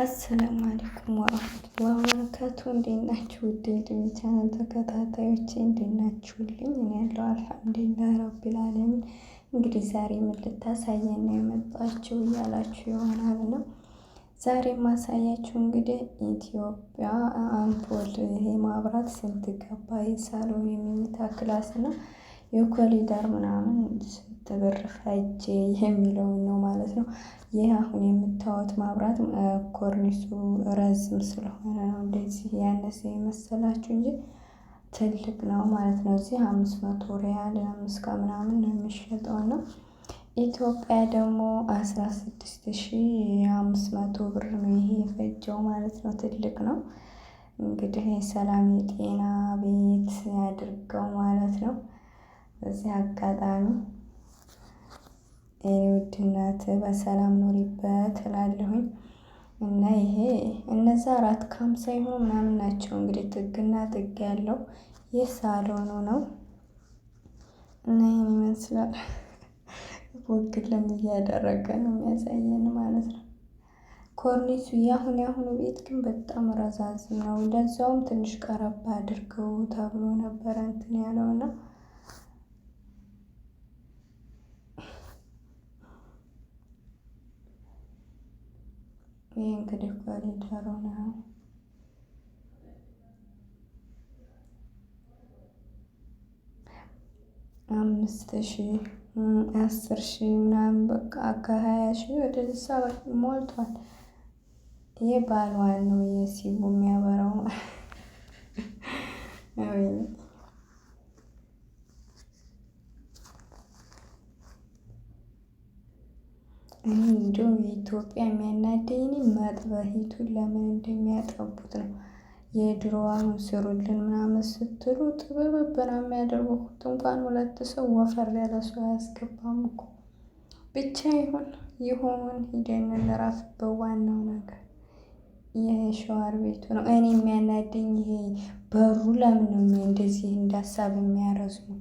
አሰላሙ አለይኩም ወራህመቱላሂ ወበረካቱ። እንዴት ናችሁ? ውድ የዩቲዩብ ቻናል ተከታታዮቼ እንዴት ናችሁልኝ? እኔ ያለው አልሐምዱሊላህ ረቢል ዓለሚን። እንግዲህ ዛሬ ምን ልታሳየን ነው የመጣችሁ እያላችሁ ይሆናል ነው። ዛሬ ማሳያችሁ እንግዲህ ኢትዮጵያ አምፖል ይሄ ማብራት ስንት ገባ፣ የሳሎን የመኝታ ክላስ እና የኮሪደር ምናምን ስንት ብር ፈጀ የሚለውን ነው ማለት ነው። ይህ አሁን የምታዩት ማብራት ኮርኒሱ ረዝም ስለሆነ ነው እንደዚህ ያነሰ የመሰላችሁ እንጂ ትልቅ ነው ማለት ነው። እዚህ 500 ሪያል 5 ከምናምን ነው የሚሸጠው እና ኢትዮጵያ ደግሞ 16500 ብር ነው ይሄ የፈጀው ማለት ነው። ትልቅ ነው እንግዲህ የሰላም የጤና ቤት ያድርገው ማለት ነው። በዚህ አጋጣሚ የኔ ውድ እናት በሰላም ኖሪበት እላለሁኝ። እና ይሄ እነዛ 450 ይሆኑ ምናምን ናቸው እንግዲህ ጥግና ጥግ ያለው ይህ ሳሎኑ ነው እና ይሄን ይመስላል። ወግለም እያደረገ ነው የሚያሳየን ማለት ነው። ኮርኒሱ ያሁኑ ቤት ግን በጣም ረዛዝም ነው። ለዛውም ትንሽ ቀረባ አድርገው ተብሎ ነበረ እንትን ያለውና ይሄ እንግዲህ ኮሪደሩ ነው። 5000 10,000 ምናምን በቃ ከ20,000 ወደ 7 ሞልቷል። ይሄ ባልዋን ነው የሲቡ የሚያበራው። እኔ እንደውም የኢትዮጵያ የሚያናደኝ ማጥበሂቱን ለምን እንደሚያጠቡት ነው። የድሮዋን ስሩልን ምናምን ስትሉ ጥብብ ነው የሚያደርጉት። እንኳን 2 ሰው ወፈር ያለ ሰው አያስገባም እኮ። ብቻ ይሁን ሂደን እንረፍበት። ዋናው ነገር የሸዋር ቤቱ ነው። እኔ የሚያናደኝ ይሄ በሩ ለምን ነው እንደዚህ እንዳሳብ የሚያረዝሙት?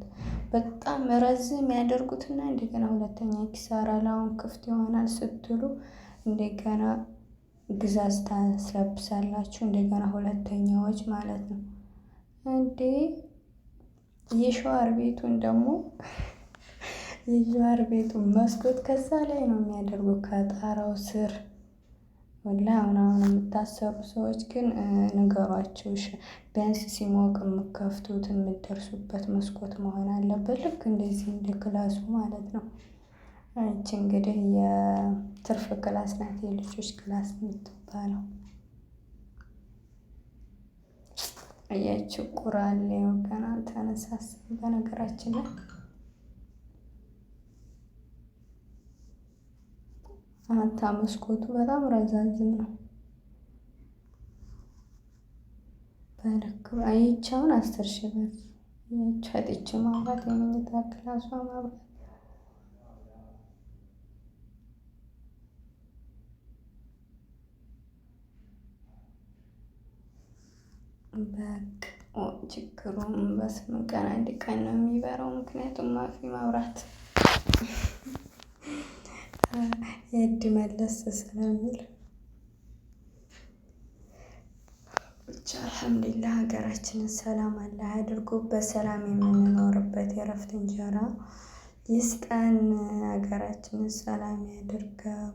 በጣም ረዝም ያደርጉትና እንደገና ሁለተኛ ኪሳራ ላውን ክፍት ይሆናል ስትሉ እንደገና ግዛዝ ታስለብሳላችሁ። እንደገና ሁለተኛዎች ማለት ነው እንዴ። የሸዋር ቤቱን ደግሞ የሸዋር ቤቱን መስኮት ከዛ ላይ ነው የሚያደርጉት ከጣራው ስር። ወላሂ አሁን የምታሰሩ ሰዎች ግን ንገሯቸው። ቢያንስ ሲሞቅ የምከፍቱት የምትደርሱበት መስኮት መሆን አለበት። ልክ እንደዚህ እንደ ክላሱ ማለት ነው። ይቺ እንግዲህ የትርፍ ክላስ ናት፣ የልጆች ክላስ የምትባለው። አያችሁ ቁራሌ ወገና ተነሳስን። በነገራችን ላይ አታ መስኮቱ በጣም ረዛዝም ነው። በልክ አይቻውን 10,000 ብር የቻጥች ማብራት የመኝታ ክላሷ ማብራት በቃ ችግሩም በ8 ቀን 1 ቀን ነው የሚበራው። ምክንያቱም ማፊ ማብራት የእድ መለስ ስለሚል ብቻ አልሐምዱሊላህ ሀገራችንን ሰላም አላህ አድርጎ በሰላም የምንኖርበት የእረፍት እንጀራ ይስጠን። ሀገራችንን ሰላም ያድርገው።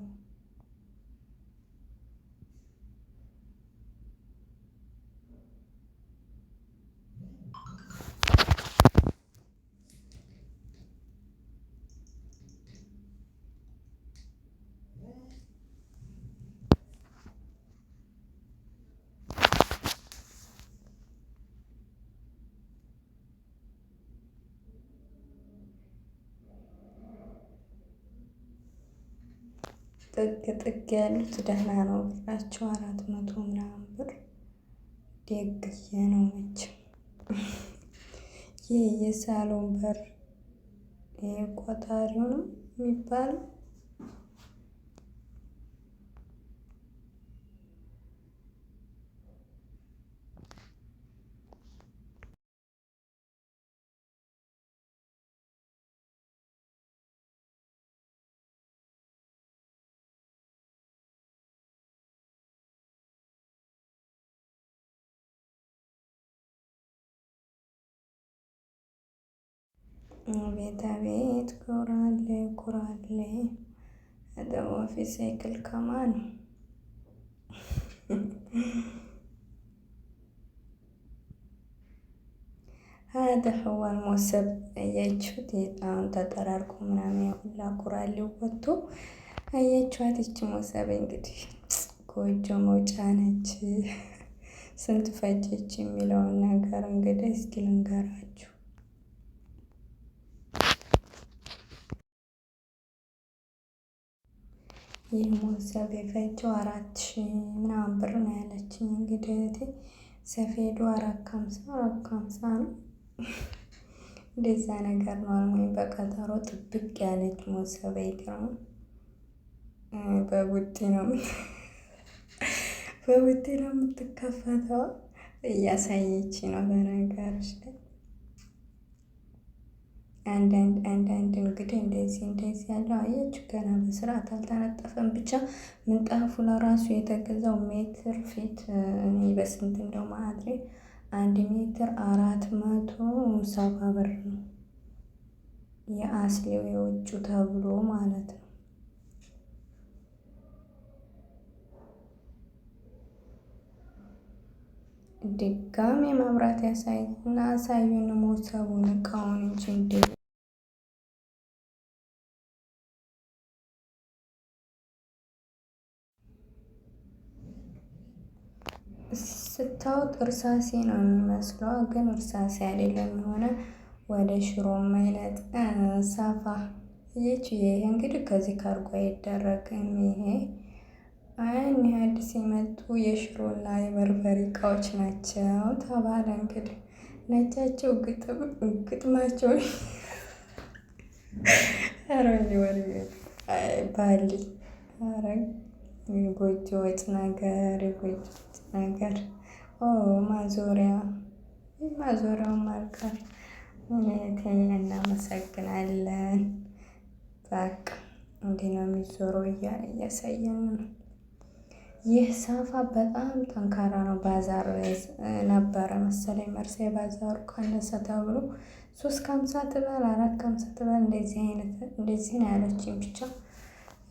ጥግ ያሉት ደህና ነው ብላችሁ 400 ምናምን ብር ደግዬ ነው መቼም። ይህ የሳሎን በር ይሄ ቆጣሪው ነው የሚባለው። ቤት ቤት ኩራሌ ኩራሌ ደወፊ ሳይክል ከማን هذا هو الموسم አያችሁት? አሁን ተጠራርቆ ምናምን ሁላ ኩራሌው ወጥቶ አያችኋት? ይቺ ሞሰብ እንግዲህ ጎጆ መውጫ ነች። ስንት ፈጀች የሚለውን ነገር እንግዲህ እስኪ ልንገራችሁ። ይህ ሞሰብ የፈጀው 4000 ምናምን ብር ነው ያለችኝ። እንግዲህ ሰፌዱ 450 ነው። እንደዛ ነገር ነው አልሞኝ በቀጠሮ ጥብቅ ያለች ሞሰብ አይገርም። በቡጢ ነው የምትከፈተው እያሳየች ነው። በነገርሽ ላይ አንዳንድ እንግዲህ እንደዚህ ያለው አየች ገና በስርዓት አልተነጠፈም። ብቻ ምንጣፉ ለራሱ የተገዛው ሜትር ፊት እኔ በስንት እንደው ማድሬ 1 ሜትር 470 ብር ነው። የአስሌው የውጩ ተብሎ ማለት ነው። ድጋሜ መብራት ያሳይና አሳዩን ሞሰቡን እቃውን እንጂ እንዴ ስታዩት እርሳሴ ነው የሚመስለው፣ ግን እርሳሴ አይደለም። የሆነ ወደ ሽሮ አይነት ሳፋ ይቺ። ይሄ እንግዲህ ከዚህ ካርጎ አይደረግም። ይሄ እኔ አዲስ የመጡ የሽሮና የበርበሬ እቃዎች ናቸው ተባለ። እንግዲህ ነጫቸው ግጥማቸው አረኝ ወሬ ባሊ አረኝ ጎጆ ወጥ ነገር የጎጆ ወጥ ነገር ማዞሪያው ማልቀር እኔ እናመሰግናለን። በቃ እንዲህ ነው የሚዞረው እያሳየን ነው። ይህ ሳፋ በጣም ጠንካራ ነው። ባዛር ነበረ መሰለኝ መርሴ ባዛሩ ቀነሰ ተብሎ 350 ትበል 450 ትበል እንደዚህ ነው ያለችኝ። ብቻ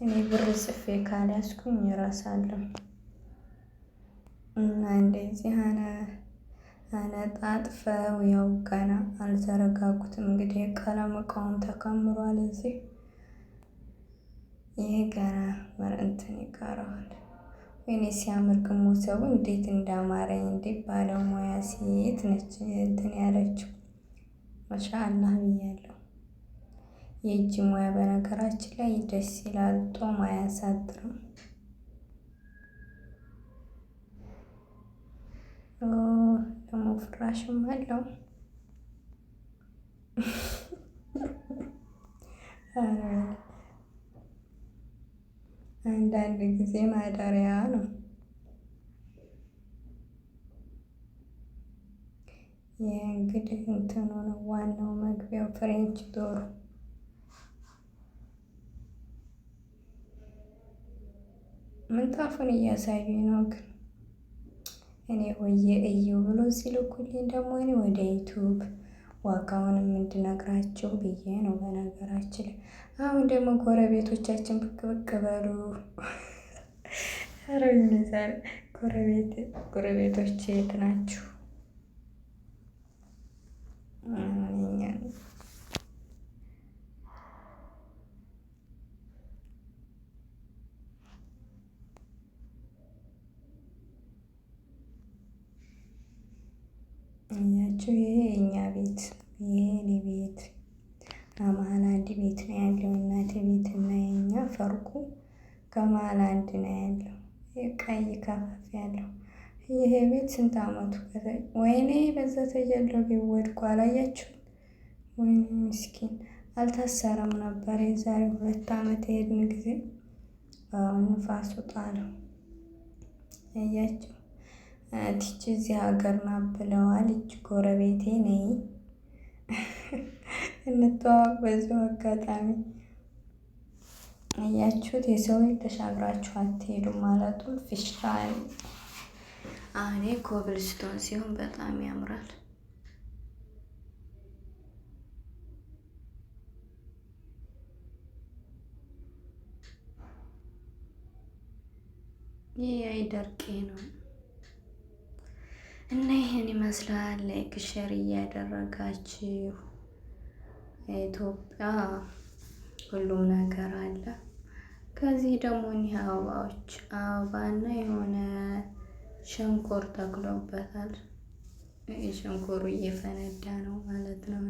እኔ ብር ጽፌ ካልያዝኩኝ እረሳለሁ እና እንደዚህ አነጣጥፈው ያው ገና አልዘረጋጉትም። እንግዲህ የቀለም እቃውም ተከምሯል። እዚህ ይሄ ገና እንትን ይቀረዋል። ወይኔ ሲያምር ግን ሞሰቡ እንዴት እንዳማረኝ! እንዴት ባለሙያ ሴት ነች እንትን ያለችው። ማሻአላህ ብያለሁ። የእጅ ሙያ በነገራችን ላይ ደስ ይላል። ጦም አያሳጥርም። ደግሞ ፍራሽም አለው። አንዳንድ ጊዜ ማደሪያ ነው። ይህ እንግዲህ እንትኑ ነው ዋናው መግቢያው ፍሬንች ዶሩ። ምንጣፉን እያሳዩኝ ነው ግን እኔ ሆዬ እየው ብሎ ሲልኩልኝ ደግሞ እኔ ወደ ዩቱብ ዋጋውንም እንድነግራቸው ብዬ ነው። በነገራችን ላይ አሁን ደግሞ ጎረቤቶቻችን ብቅ ብቅ በሉ። ኧረ ዛሬ ጎረቤቶች የት ናችሁ? እኛቸው ይሄ የእኛ ቤት ይሄ እኔ ቤት ከመሀል አንድ ቤት ነው ያለው። እናቴ ቤት እና የኛ ፈርቁ ከመሀል አንድ ነው ያለው። ቀይ ከፈፍ ያለው ይሄ ቤት ስንት አመቱ ወይኔ በዛ ተጀለው ቢወድቁ አላያችሁም? ወይኔ ምስኪን አልታሰረም ነበር። የዛሬ 2 አመት የሄድን ጊዜ ንፋሱ ጣለው። አያችሁ ትች እዚህ ሀገር ናት ብለዋል። እጅ ጎረቤቴ ነኝ። እንተዋወቅ በዚሁ አጋጣሚ። አያችሁት? የሰው ተሻግራችሁ አትሄዱም ማለቱን ፊሽታል። አሁን ኮብልስቶን ሲሆን በጣም ያምራል። ይህ አይደርቄ ነው እና ይህን ይመስላል። ላይክ ሸር እያደረጋችሁ ኢትዮጵያ ሁሉም ነገር አለ። ከዚህ ደግሞ እኒህ አበባዎች አበባና የሆነ ሸንኮር ተክሎበታል። ሸንኮሩ እየፈነዳ ነው ማለት ነው።